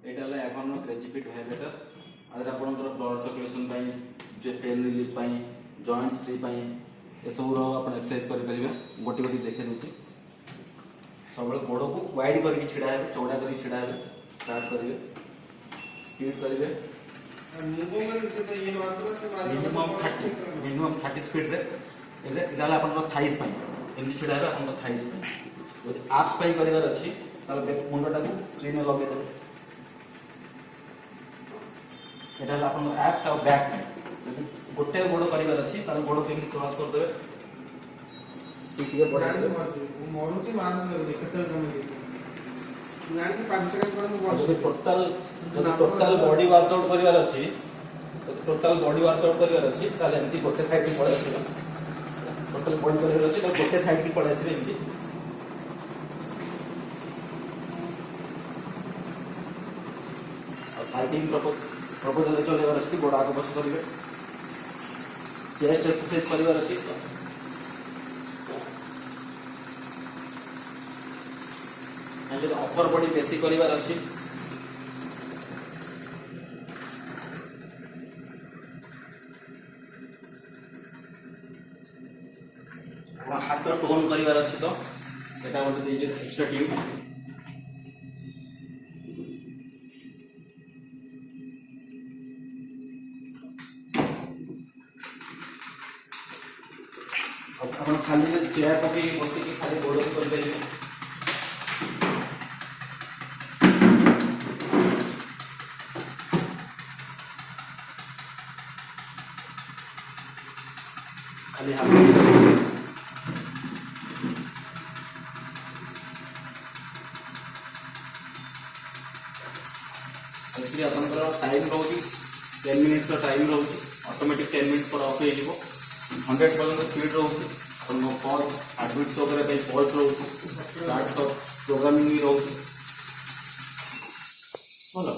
एटा हला एकोन crazy fit vibrator आदर आपनकर ब्लड सर्कुलेशन पई जे पेन रिलीफ पई जॉइंट्स फ्री पई ए सब रो अपन एक्सरसाइज करि परिबे गोटी गोटी देखे दोची सब गोड़ को वाइड करके छिड़ा है चौड़ा करके छिड़ा है स्टार्ट करिवे स्पीड करिवे मिनिमम 30 स्पीड रे इदाला अपन थाइस पई एमदी छिड़ा है अपन थाइस पई यदि एप्स पई करिवार अछि ताले मुंडटा को स्क्रीन में लगे देबे एटा अपन एप्स और बैक में यदि गोटे गोड़ करिवार अछि ताले गोड़ केमि क्रॉस कर देबे स्पीड के बढ़ा दे मोरुची मान दे केते कम यानी कि 5 सेकंड पर मैं जदि टोटल बॉडी वर्कआउट करिवार अछि टोटल बॉडी वर्कआउट करिवार अछि ताले एमती गोटे साइड की पड़े अछि टोटल बॉडी करिवार अछि तो गोटे साइड की पड़े अछि एमती साइकिलिंग प्रपोजल चलेबार अछि गोड़ आगे बस करिवे चेस्ट एक्सरसाइज करिवार अछि एंड अपर बॉडी बेसी करिवार अछि हाथ टोन करिवार अछि तो एटा गोटे दे एक्स्ट्रा ट्यूब अपन खाली चेयर पके बसी के खाली गोड़ कर देबे खाली हाथ एक्चुअली अपन टाइम रहउची 10 मिनिट्स का टाइम रहउची ऑटोमेटिक 10 मिनिट्स पर ऑफ हो जीवो 100% स्पीड रहउची अपन पॉज हैबिट्स वगैरह पे पॉज रहउची स्टार्ट सब प्रोग्रामिंग भी रहउची बोलो